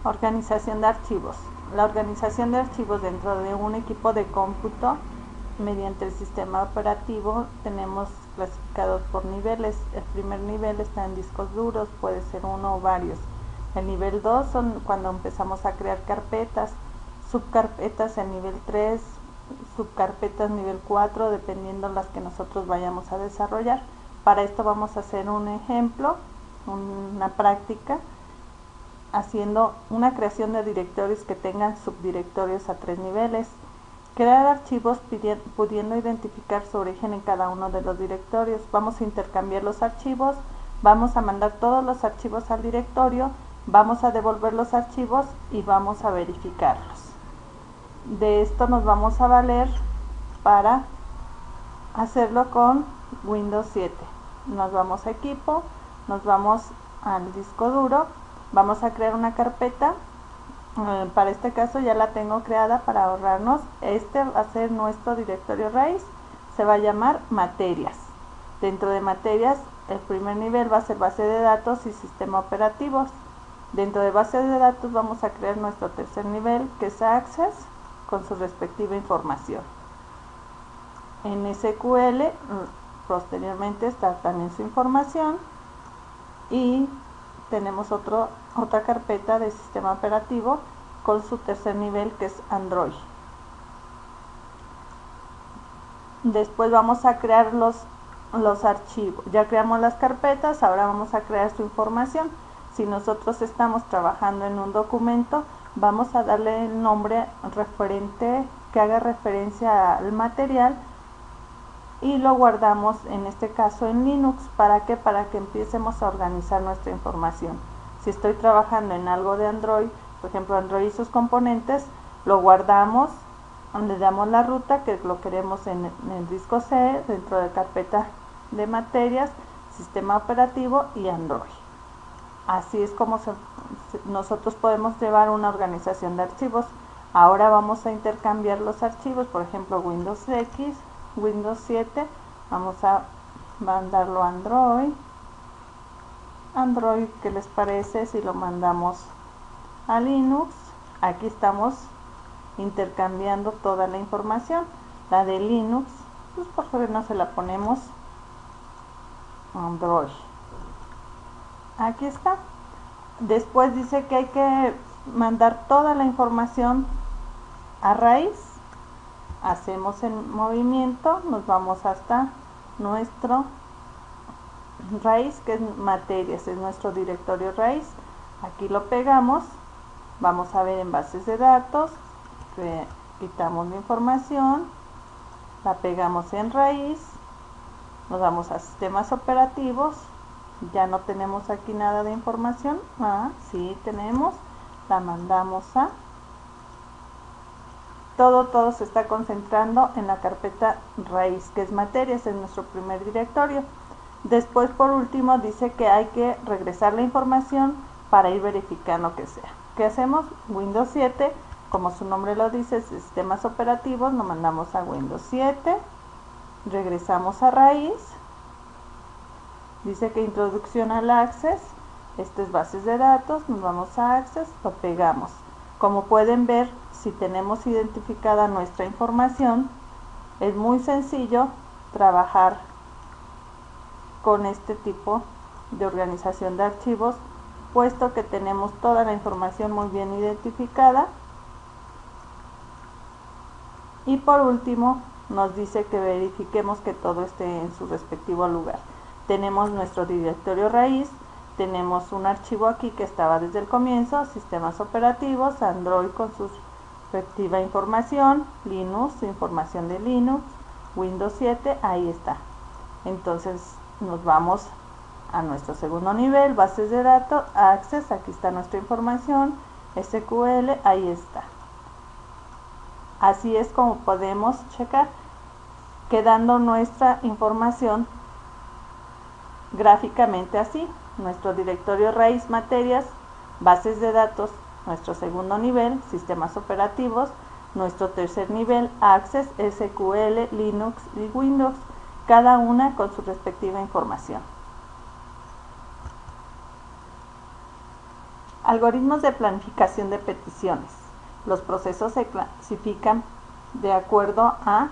Organización de archivos. La organización de archivos dentro de un equipo de cómputo mediante el sistema operativo tenemos clasificados por niveles. El primer nivel está en discos duros, puede ser uno o varios. El nivel 2 son cuando empezamos a crear carpetas, subcarpetas en nivel 3, subcarpetas nivel 4, dependiendo las que nosotros vayamos a desarrollar. Para esto vamos a hacer un ejemplo, una práctica, haciendo una creación de directorios que tengan subdirectorios a 3 niveles. Crear archivos pudiendo identificar su origen en cada uno de los directorios. Vamos a intercambiar los archivos, vamos a mandar todos los archivos al directorio, vamos a devolver los archivos y vamos a verificarlos. De esto nos vamos a valer para hacerlo con Windows 7. Nos vamos a equipo, nos vamos al disco duro, vamos a crear una carpeta. Para este caso ya la tengo creada para ahorrarnos. Este va a ser nuestro directorio raíz, se va a llamar materias. Dentro de materias el primer nivel va a ser base de datos y sistema operativos. Dentro de base de datos vamos a crear nuestro tercer nivel, que es Access, con su respectiva información. En SQL posteriormente está también su información, y tenemos otra carpeta de sistema operativo con su tercer nivel, que es Android. Después vamos a crear los archivos. Ya creamos las carpetas, ahora vamos a crear su información. Si nosotros estamos trabajando en un documento, vamos a darle el nombre referente que haga referencia al material y lo guardamos en este caso en Linux. ¿Para qué? Para que empecemos a organizar nuestra información. Si estoy trabajando en algo de Android, por ejemplo Android y sus componentes, lo guardamos, le damos la ruta que lo queremos en el disco C, dentro de carpeta de materias, sistema operativo y Android. Así es como nosotros podemos llevar una organización de archivos. Ahora vamos a intercambiar los archivos, por ejemplo Windows X, Windows 7, vamos a mandarlo a Android, ¿qué les parece si lo mandamos a Linux? Aquí estamos intercambiando toda la información. La de Linux, pues por favor no se la ponemos Android. Aquí está. Después dice que hay que mandar toda la información a raíz. Hacemos el movimiento, nos vamos hasta nuestro raíz, que es materias, es nuestro directorio raíz. Aquí lo pegamos, vamos a ver en bases de datos, quitamos la información, la pegamos en raíz, nos vamos a sistemas operativos. Ya no tenemos aquí nada de información. Sí tenemos, la mandamos a todo se está concentrando en la carpeta raíz, que es materias, es nuestro primer directorio. Después, por último, dice que hay que regresar la información para ir verificando que sea. ¿Qué hacemos? Windows 7, como su nombre lo dice, sistemas operativos, lo mandamos a Windows 7, regresamos a raíz. Dice que introducción al Access, esto es bases de datos, nos vamos a Access, lo pegamos. Como pueden ver, si tenemos identificada nuestra información, es muy sencillo trabajar con este tipo de organización de archivos, puesto que tenemos toda la información muy bien identificada. Y por último, nos dice que verifiquemos que todo esté en su respectivo lugar. Tenemos nuestro directorio raíz, tenemos un archivo aquí que estaba desde el comienzo, sistemas operativos, Android con su respectiva información, Linux, información de Linux, Windows 7, ahí está. Entonces nos vamos a nuestro segundo nivel, bases de datos, Access, aquí está nuestra información, SQL, ahí está. Así es como podemos checar, quedando nuestra información gráficamente así, nuestro directorio raíz, materias, bases de datos, nuestro segundo nivel, sistemas operativos, nuestro tercer nivel, Access, SQL, Linux y Windows, cada una con su respectiva información. Algoritmos de planificación de peticiones. Los procesos se clasifican de acuerdo a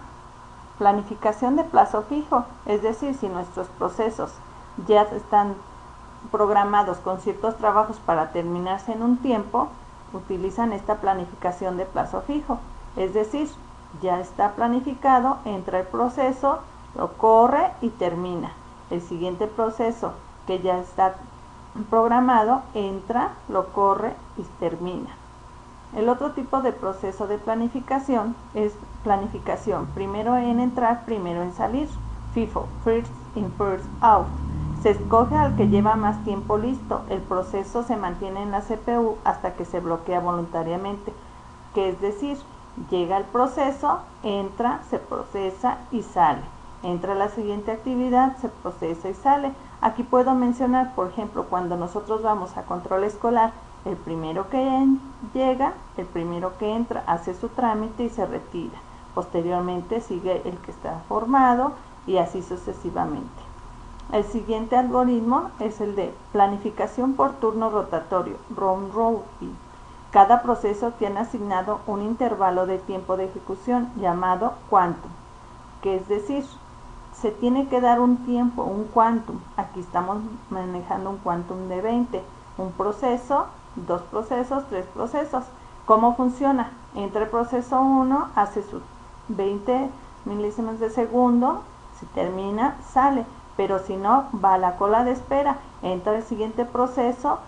planificación de plazo fijo, es decir, si nuestros procesos ya están programados con ciertos trabajos para terminarse en un tiempo, utilizan esta planificación de plazo fijo, es decir, ya está planificado, entra el proceso, lo corre y termina. El siguiente proceso que ya está programado entra, lo corre y termina. El otro tipo de proceso de planificación es planificación primero en entrar, primero en salir, FIFO, first in, first out. Se escoge al que lleva más tiempo listo. El proceso se mantiene en la CPU hasta que se bloquea voluntariamente, que es decir, llega el proceso, entra, se procesa y sale. Entra la siguiente actividad, se procesa y sale. Aquí puedo mencionar, por ejemplo, cuando nosotros vamos a control escolar, el primero que llega, el primero que entra, hace su trámite y se retira. Posteriormente sigue el que está formado y así sucesivamente. El siguiente algoritmo es el de planificación por turno rotatorio, round robin. Cada proceso tiene asignado un intervalo de tiempo de ejecución llamado quantum, que es decir, se tiene que dar un tiempo, un quantum. Aquí estamos manejando un quantum de 20, un proceso, 2 procesos, 3 procesos. ¿Cómo funciona? Entra el proceso 1, hace sus 20 milésimas de segundo, si termina, sale, pero si no, va a la cola de espera, entra el siguiente proceso,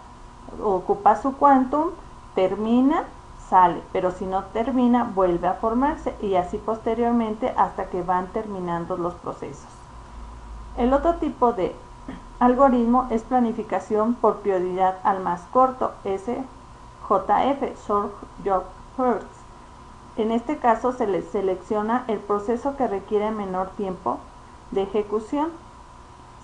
ocupa su quantum, termina, sale, pero si no termina, vuelve a formarse y así posteriormente hasta que van terminando los procesos. El otro tipo de algoritmo es planificación por prioridad al más corto, SJF, Short Job First. En este caso se les selecciona el proceso que requiere menor tiempo de ejecución.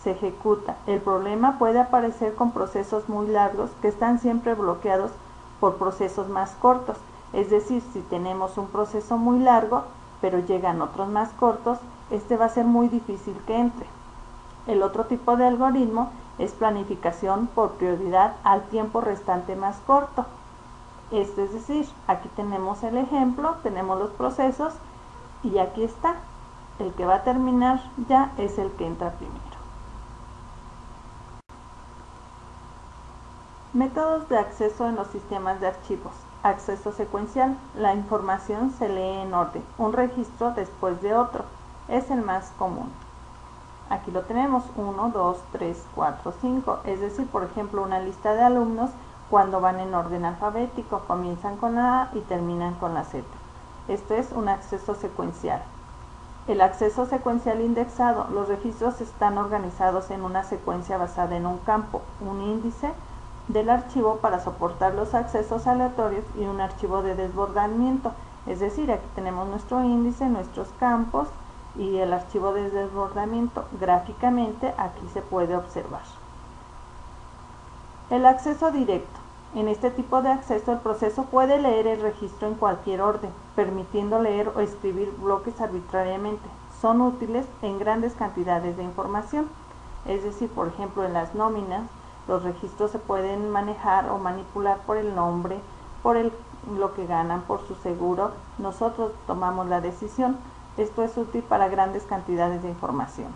Se ejecuta. El problema puede aparecer con procesos muy largos que están siempre bloqueados por procesos más cortos. Es decir, si tenemos un proceso muy largo, pero llegan otros más cortos, este va a ser muy difícil que entre. El otro tipo de algoritmo es planificación por prioridad al tiempo restante más corto. Es decir, aquí tenemos el ejemplo, tenemos los procesos y aquí está. El que va a terminar ya es el que entra primero. Métodos de acceso en los sistemas de archivos. Acceso secuencial. La información se lee en orden, un registro después de otro. Es el más común. Aquí lo tenemos, 1, 2, 3, 4, 5. Es decir, por ejemplo, una lista de alumnos cuando van en orden alfabético. Comienzan con la A y terminan con la Z. Esto es un acceso secuencial. El acceso secuencial indexado. Los registros están organizados en una secuencia basada en un campo, un índice del archivo para soportar los accesos aleatorios y un archivo de desbordamiento. Es decir, aquí tenemos nuestro índice, nuestros campos y el archivo de desbordamiento. Gráficamente aquí se puede observar. El acceso directo. En este tipo de acceso el proceso puede leer el registro en cualquier orden, permitiendo leer o escribir bloques arbitrariamente. Son útiles en grandes cantidades de información. Es decir, por ejemplo, en las nóminas, los registros se pueden manejar o manipular por el nombre, por lo que ganan, por su seguro. Nosotros tomamos la decisión. Esto es útil para grandes cantidades de información.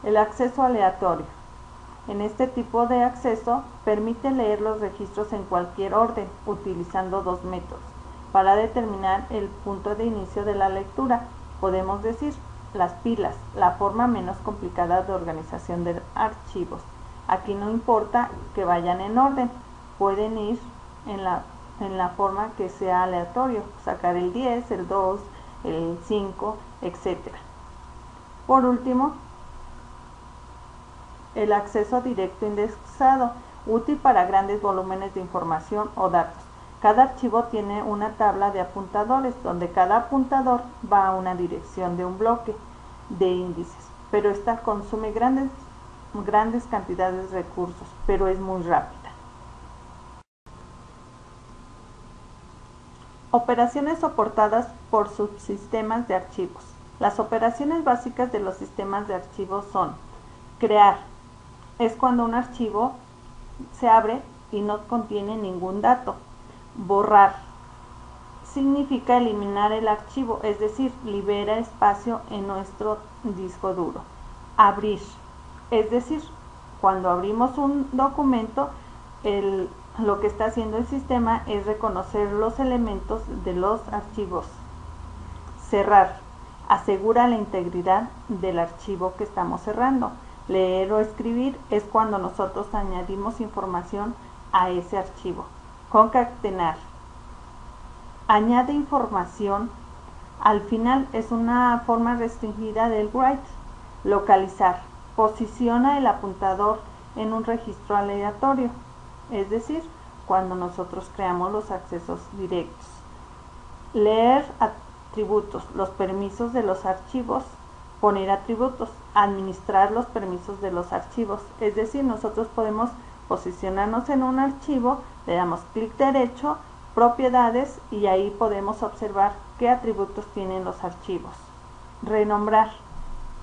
El acceso aleatorio. En este tipo de acceso permite leer los registros en cualquier orden, utilizando dos métodos. Para determinar el punto de inicio de la lectura, podemos decir las pilas, la forma menos complicada de organización de archivos. Aquí no importa que vayan en orden, pueden ir en la forma que sea aleatorio, sacar el 10, el 2, el 5, etc. Por último, el acceso directo indexado, útil para grandes volúmenes de información o datos. Cada archivo tiene una tabla de apuntadores, donde cada apuntador va a una dirección de un bloque de índices, pero esta consume grandes cantidades de recursos, pero es muy rápida. Operaciones soportadas por subsistemas de archivos. Las operaciones básicas de los sistemas de archivos son: crear, es cuando un archivo se abre y no contiene ningún dato. Borrar, significa eliminar el archivo, es decir, libera espacio en nuestro disco duro. Abrir, es decir, cuando abrimos un documento, lo que está haciendo el sistema es reconocer los elementos de los archivos. Cerrar, asegura la integridad del archivo que estamos cerrando. Leer o escribir es cuando nosotros añadimos información a ese archivo. Concatenar, añade información al final, es una forma restringida del write. Localizar, posiciona el apuntador en un registro aleatorio, es decir, cuando nosotros creamos los accesos directos. Leer atributos, los permisos de los archivos. Poner atributos, administrar los permisos de los archivos, es decir, nosotros podemos posicionarnos en un archivo, le damos clic derecho, propiedades, y ahí podemos observar qué atributos tienen los archivos. Renombrar,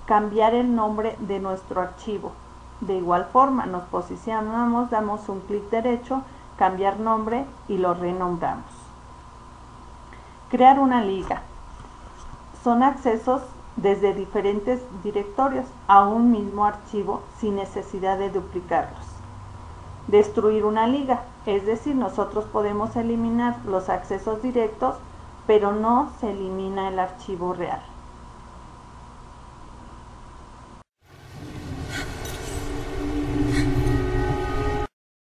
cambiar el nombre de nuestro archivo. De igual forma, nos posicionamos, damos un clic derecho, cambiar nombre y lo renombramos. Crear una liga. Son accesos desde diferentes directorios a un mismo archivo sin necesidad de duplicarlos. Destruir una liga, es decir, nosotros podemos eliminar los accesos directos, pero no se elimina el archivo real.